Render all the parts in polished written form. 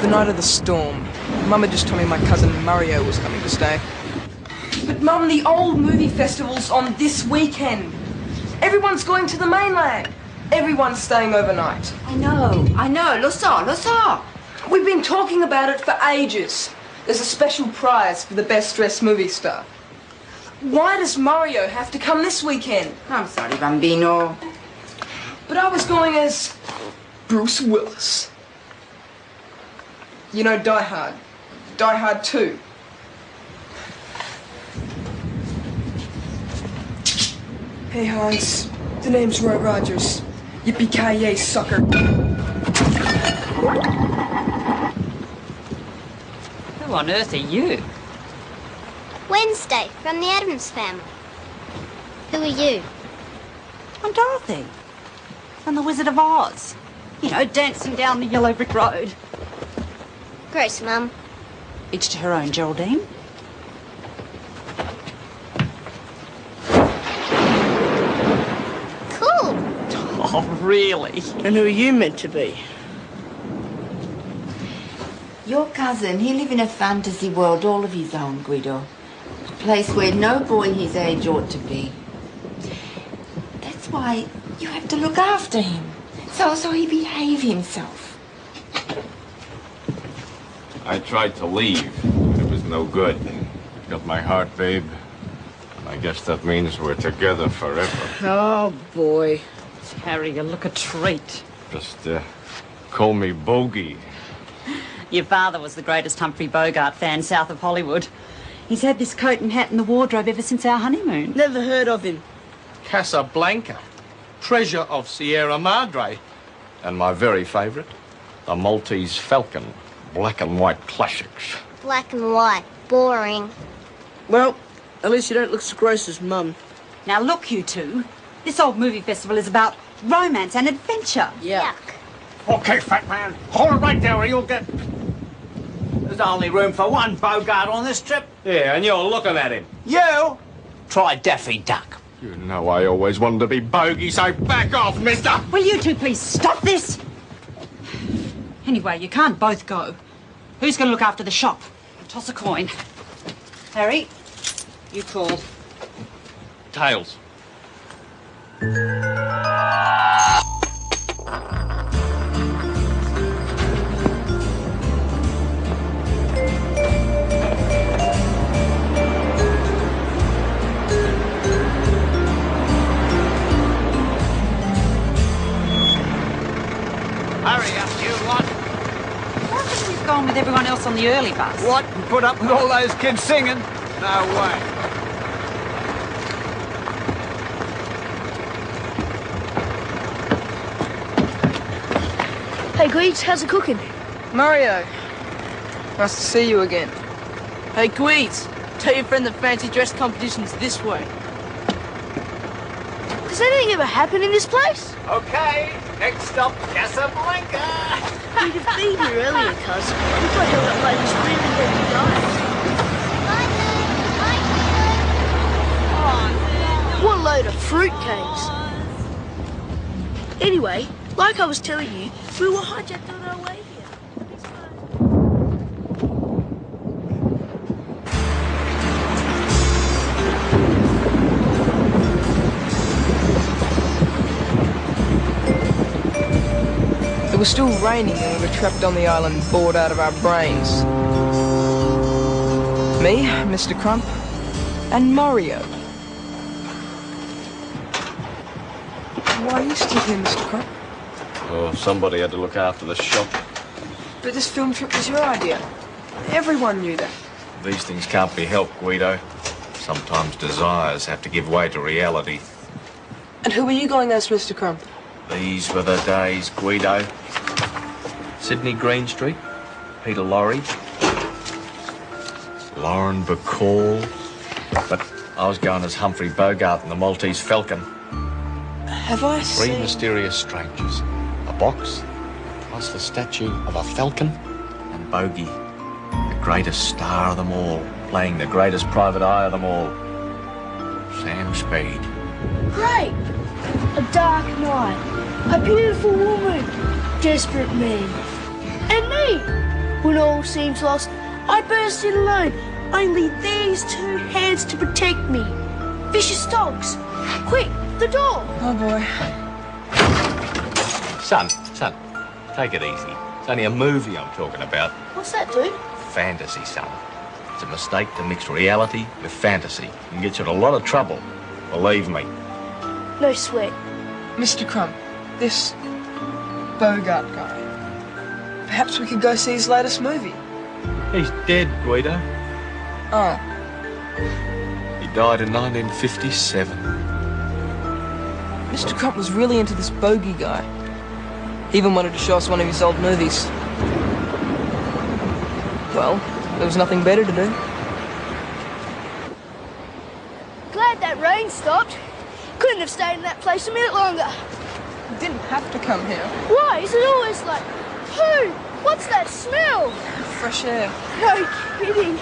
the night of the storm. Mum had just told me my cousin Mario was coming to stay. But Mum, the old movie festival's on this weekend. Everyone's going to the mainland. Everyone's staying overnight. I know. Lo so. We've been talking about it for ages. There's a special prize for the best dressed movie star. Why does Mario have to come this weekend? I'm sorry, bambino. But I was going as Bruce Willis. You know Die Hard. Die Hard 2. Hey Hans, the name's Roy Rogers. Yippee-ki-yay, sucker. Who on earth are you? Wednesday, from the Addams Family. Who are you? I'm Dorothy. From the Wizard of Oz. You know, dancing down the yellow brick road. Gross, Mum. Each to her own, Geraldine. Cool. Oh, really? And who are you meant to be? Your cousin, he live in a fantasy world all of his own, Guido. A place where no boy his age ought to be. That's why you have to look after him. So he behave himself. I tried to leave, but it was no good. Got my heart, babe. And I guess that means we're together forever. Oh, boy. Harry, you look a treat. Just, call me Bogey. Your father was the greatest Humphrey Bogart fan south of Hollywood. He's had this coat and hat in the wardrobe ever since our honeymoon. Never heard of him. Casablanca, treasure of Sierra Madre. And my very favourite, the Maltese Falcon. Black and white classics. Black and white. Boring. Well, at least you don't look so gross as Mum. Now look, you two. This old movie festival is about romance and adventure. Yeah. Yuck. Okay, fat man, hold it right there or you'll get... There's only room for one Bogart on this trip. Yeah, and you're looking at him. You? Try Daffy Duck. You know I always wanted to be Bogey, so back off, mister! Will you two please stop this? Anyway, you can't both go. Who's going to look after the shop? Toss a coin. Harry, you call. Tails. Hurry up, you lot. Why haven't we gone with everyone else on the early bus? What? And put up with all those kids singing? No way. Hey, Gweeds, how's it cooking? Mario, nice to see you again. Hey, Gweeds, tell your friend the fancy dress competition's this way. Does anything ever happen in this place? Okay, next stop, Casablanca. We'd have been here earlier, cuz. We got held up by this really heavy guy. What a load of fruitcakes. Anyway, like I was telling you, we were hijacked on our way here. It was still raining when we were trapped on the island, bored out of our brains. Me, Mr. Crump, and Mario. Why are you still here, Mr. Crump? Oh, somebody had to look after the shop. But this film trip was your idea. Everyone knew that. These things can't be helped, Guido. Sometimes desires have to give way to reality. And who were you going as, Mr. Crump? These were the days, Guido. Sydney Greenstreet, Peter Lorre, Lauren Bacall. But I was going as Humphrey Bogart in the Maltese Falcon. Have I Three seen... mysterious strangers. A box, plus the statue of a falcon, and Bogey, the greatest star of them all, playing the greatest private eye of them all, Sam Spade. Great! A dark night, a beautiful woman, desperate men, and me! When all seems lost, I burst in alone. Only these two hands to protect me. Vicious dogs. Quick, the door. Oh, boy. Son, take it easy. It's only a movie I'm talking about. What's that, dude? Fantasy, son. It's a mistake to mix reality with fantasy. It can get you in a lot of trouble. Believe me. No sweat. Mr. Crump, this Bogart guy. Perhaps we could go see his latest movie. He's dead, Guido. Oh. He died in 1957. Mr. Crump was really into this bogey guy. He even wanted to show us one of his old movies. Well, there was nothing better to do. Glad that rain stopped. Couldn't have stayed in that place a minute longer. You didn't have to come here. Why is it always like, poo? What's that smell? Fresh air. No kidding.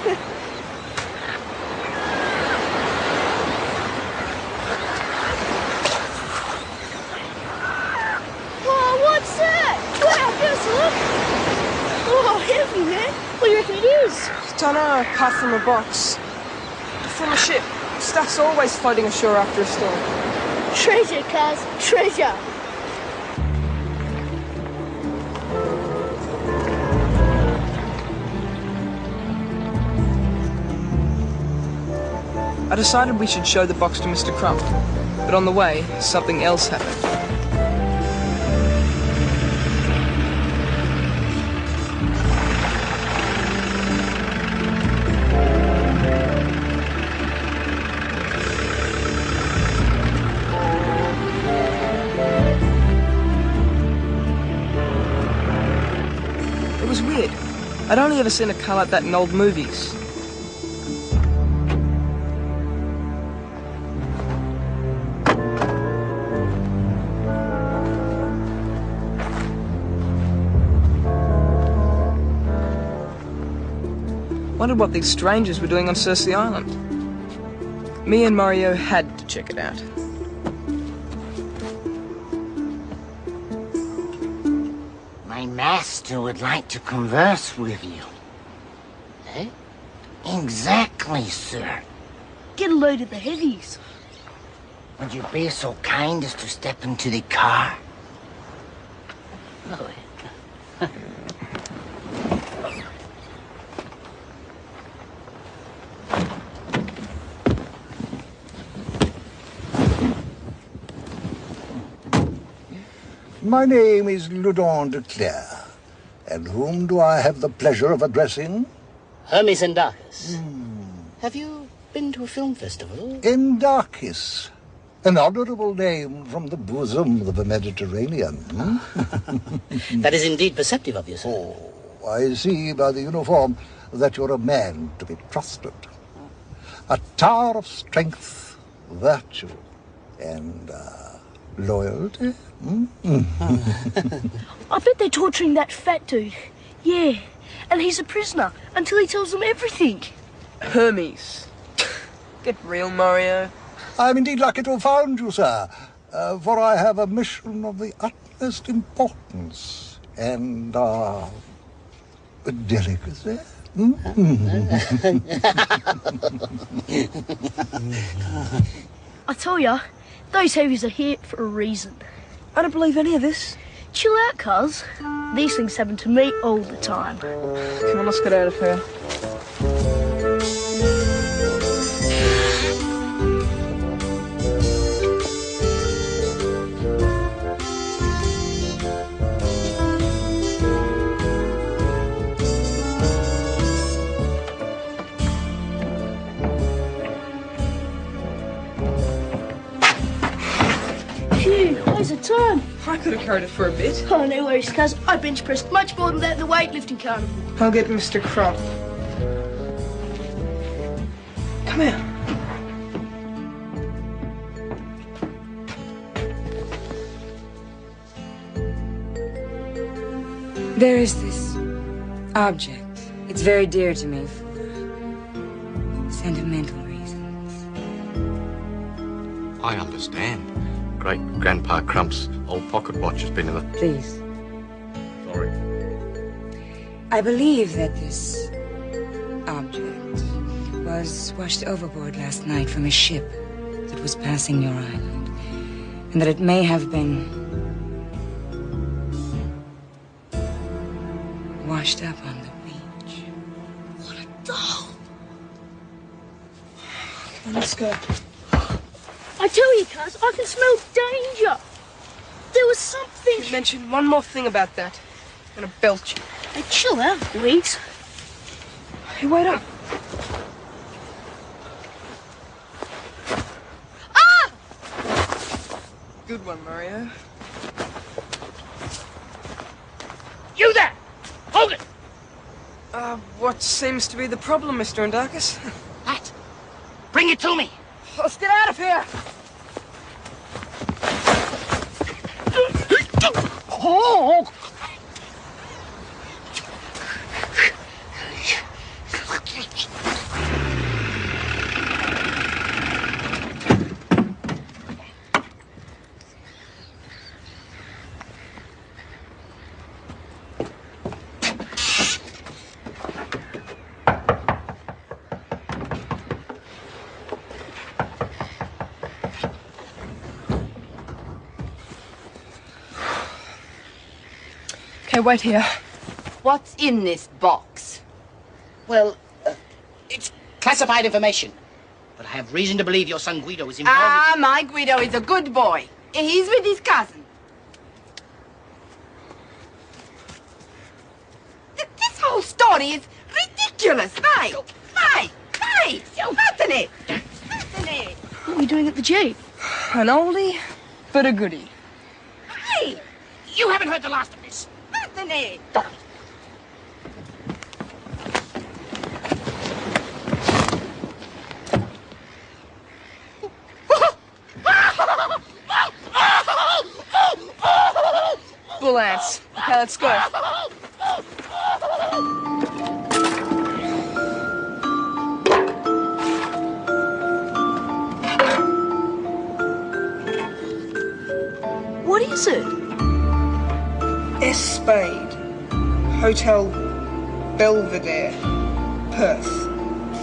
Oh, what's that? Wow, give us a look. Oh, heavy, man. What do you reckon it is? Don't know, apart from a box. From a ship. Stuff's always floating ashore after a storm. Treasure, cuz. Treasure. I decided we should show the box to Mr. Crump, but on the way, something else happened. It was weird. I'd only ever seen a car like that in old movies. Wondered what these strangers were doing on Cersei Island. Me and Mario had to check it out. My master would like to converse with you. Eh? Exactly, sir. Get a load of the heavies. Would you be so kind as to step into the car? Oh, My name is Louden de Clair. And whom do I have the pleasure of addressing? Hermes Endakis. Have you been to a film festival? Endakis. An honorable name from the bosom of the Mediterranean. That is indeed perceptive of you, sir. Oh, I see by the uniform that you're a man to be trusted. A tower of strength, virtue, and loyalty. I bet they're torturing that fat dude. Yeah, and he's a prisoner until he tells them everything. Hermes. Get real, Mario. I'm indeed lucky to have found you, sir, for I have a mission of the utmost importance and, delicacy. I tell ya, those heavies are here for a reason. I don't believe any of this. Chill out, cuz. These things happen to me all the time. Come on, let's get out of here. Phew, where's the turn? I could have carried it for a bit. Oh, no worries, cuz. I bench pressed much more than that in the weightlifting carnival. I'll get Mr. Crump. Come here. There is this object. It's very dear to me for sentimental reasons. I understand. Great Grandpa Crump's old pocket watch has been in the... Please. Sorry. I believe that this object was washed overboard last night from a ship that was passing your island, and that it may have been washed up on the beach. What a doll! Let's go. I tell you, cuz, I can smell danger. There was something... You mention one more thing about that. I'm gonna belch you. Hey, chill out, please. Hey, wait up. Ah! Good one, Mario. You there! Hold it! What seems to be the problem, Mr. Andakis? That! Bring it to me! Let's get out of here! Oh! Okay, wait here. What's in this box? Well, it's classified information. But I have reason to believe your son Guido is involved. Ah, my Guido is a good boy. He's with his cousin. This whole story is ridiculous, mate. Mate, nothing it. What are you doing at the Jeep? An oldie, but a goodie. Hey, You haven't heard the last of this. nothing it. Bull ants. Okay, let's go. What is it? S. Spade. Hotel Belvedere. Perth.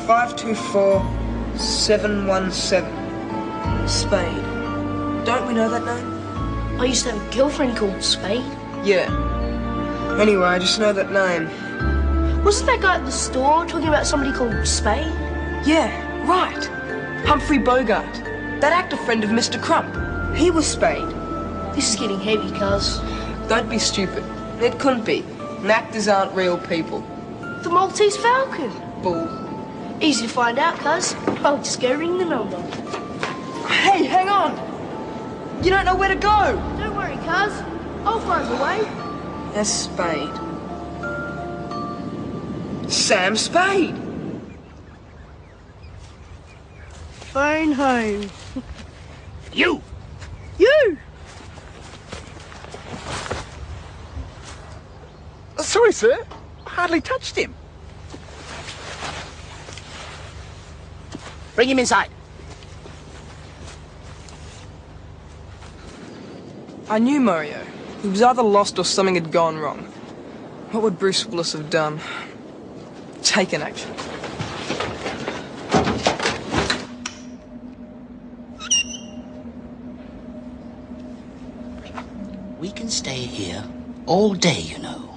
524717. Spade. Don't we know that name? I used to have a girlfriend called Spade. Yeah. Anyway, I just know that name. Wasn't that guy at the store talking about somebody called Spade? Yeah, right. Humphrey Bogart. That actor friend of Mr. Crump. He was Spade. This is getting heavy, cuz. Don't be stupid. It couldn't be. And actors aren't real people. The Maltese Falcon. Bull. Easy to find out, cuz. I'll just go ring the number. Hey, hang on! You don't know where to go! Don't worry, cuz. I'll find the way. S. Spade. Sam Spade! Phone home. You! You! Sorry, sir. I hardly touched him. Bring him inside. I knew Mario. He was either lost or something had gone wrong. What would Bruce Willis have done? Taken action. We can stay here all day, you know.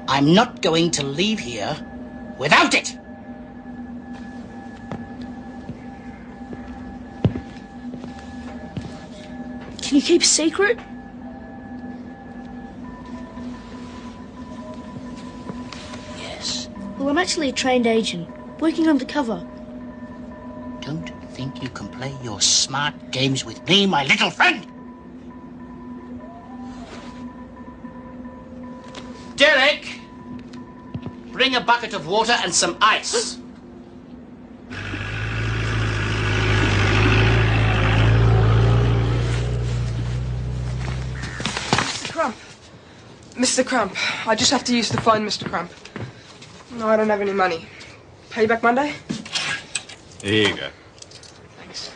I'm not going to leave here without it. Can you keep a secret? Yes. Well, I'm actually a trained agent, working undercover. Don't think you can play your smart games with me, my little friend. Derek, bring a bucket of water and some ice. Mr. Crump, I just have to use the phone, Mr. Crump. No, I don't have any money. Pay you back Monday? Here you go. Thanks.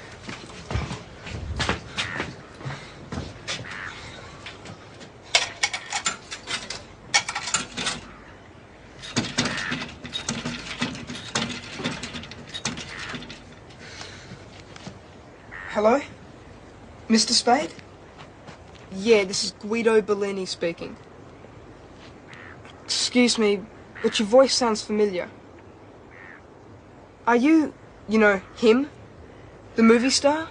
Hello? Mr. Spade? Yeah, this is Guido Bellini speaking. Excuse me, but your voice sounds familiar. Are you, him? The movie star?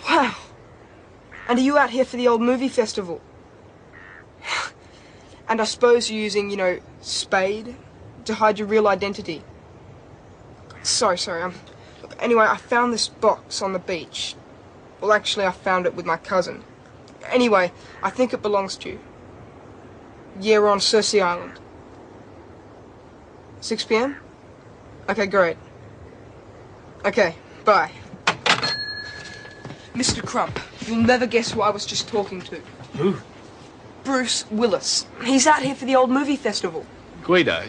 Wow. And are you out here for the old movie festival? And I suppose you're using, Spade to hide your real identity. Sorry. Anyway, I found this box on the beach. Well, actually, I found it with my cousin. Anyway, I think it belongs to you. Yeah, we're on Cersei Island. 6 p.m? Okay, great. Okay, bye. Mr. Crump, you'll never guess who I was just talking to. Who? Bruce Willis. He's out here for the old movie festival. Guido,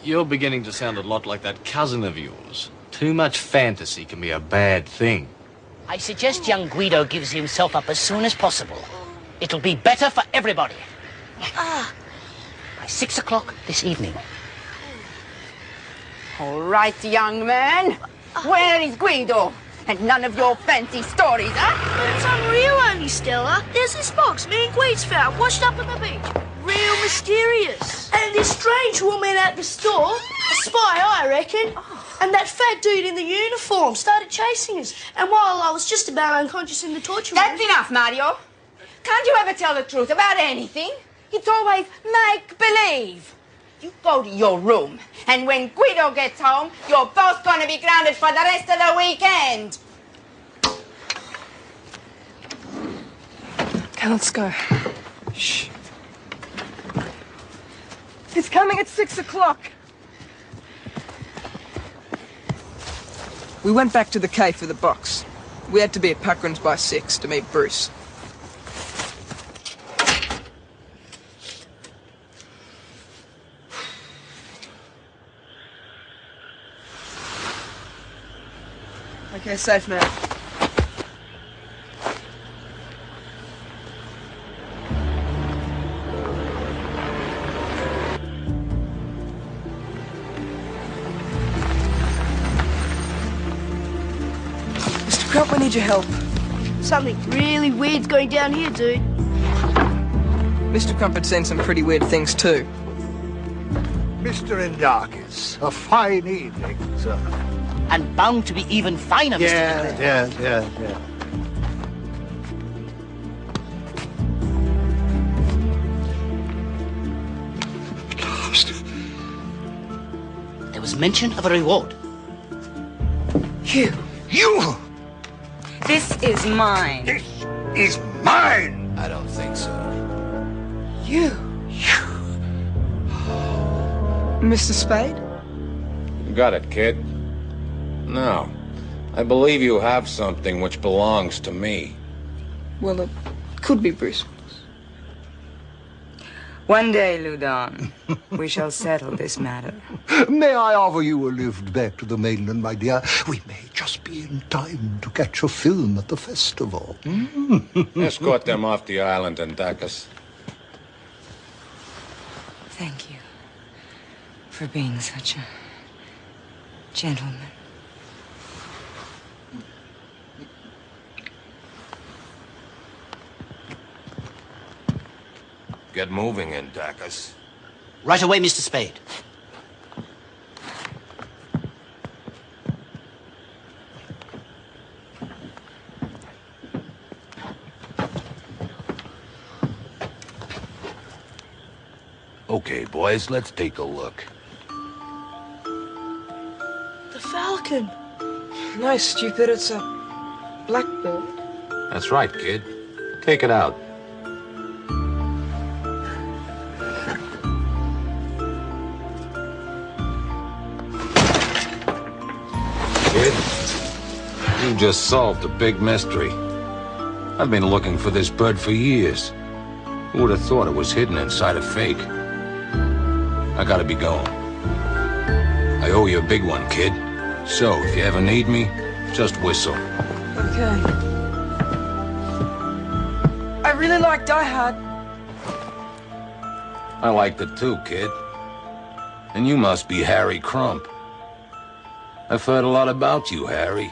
you're beginning to sound a lot like that cousin of yours. Too much fantasy can be a bad thing. I suggest young Guido gives himself up as soon as possible. It'll be better for everybody. By 6 o'clock this evening. All right, young man. Where is Guido? And none of your fancy stories, huh? It's unreal, only Stella. There's this box me and Guido's found, washed up on the beach. Real mysterious. And this strange woman at the store, a spy, I reckon. And that fat dude in the uniform started chasing us. And while I was just about unconscious in the torture room... That's enough, Mario. Can't you ever tell the truth about anything? It's always make-believe. You go to your room, and when Guido gets home, you're both going to be grounded for the rest of the weekend. Okay, let's go. Shh. He's coming at 6 o'clock. We went back to the cave for the box. We had to be at Puckrin's by 6 to meet Bruce. Okay, safe now. Mr. Crump, we need your help. Something really weird's going down here, dude. Mr. Crump had seen some pretty weird things too. Mr. Indakis, a fine evening, sir. And bound to be even finer, Mr. Clair. Yeah. There was mention of a reward. You! This is mine. This is mine! I don't think so. You? Mr. Spade? You got it, kid. No. I believe you have something which belongs to me. Well, it could be Bruce. One day, Louden, we shall settle this matter. May I offer you a lift back to the mainland, my dear? We may just be in time to catch a film at the festival. Escort them off the island and Dacus. Thank you for being such a gentleman. Get moving in, Dacus. Right away, Mr. Spade. Okay, boys, let's take a look. The Falcon. No, stupid, it's a blackbird. That's right, kid. Take it out. Kid, you just solved a big mystery. I've been looking for this bird for years. Who would have thought it was hidden inside a fake? I gotta be going. I owe you a big one, kid. So, if you ever need me, just whistle. Okay. I really like Die Hard. I liked it too, kid. And you must be Harry Crump. I've heard a lot about you, Harry.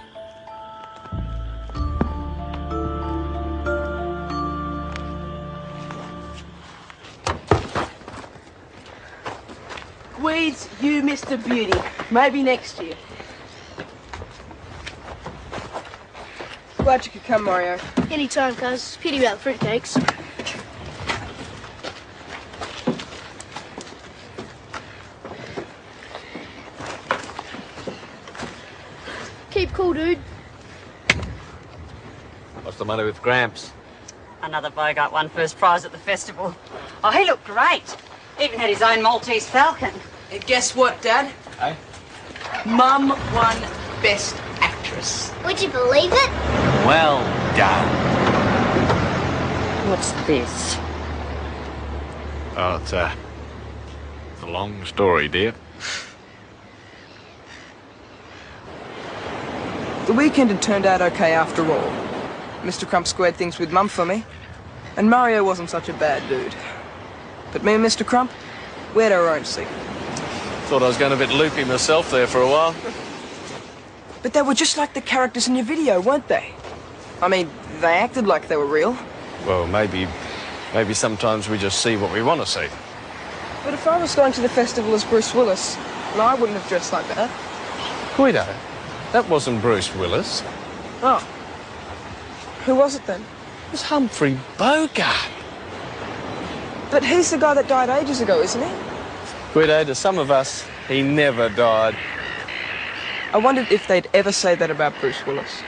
Weeds, you Mr. Beauty. Maybe next year. Glad you could come, Mario. Anytime, cuz. Pity about the fruitcakes. Keep cool, dude. What's the matter with Gramps? Another Bogart won first prize at the festival. Oh, he looked great. Even had his own Maltese Falcon. And guess what, Dad? Eh? Mum won Best Actress. Would you believe it? Well done. What's this? Oh, it's a long story, dear. The weekend had turned out okay after all. Mr. Crump squared things with Mum for me, and Mario wasn't such a bad dude. But me and Mr. Crump, we had our own secret. Thought I was going a bit loopy myself there for a while. But they were just like the characters in your video, weren't they? I mean, they acted like they were real. Well, maybe sometimes we just see what we want to see. But if I was going to the festival as Bruce Willis, well, I wouldn't have dressed like that. Guido, that wasn't Bruce Willis. Oh. Who was it then? It was Humphrey Bogart. But he's the guy that died ages ago, isn't he? Guido, to some of us, he never died. I wondered if they'd ever say that about Bruce Willis.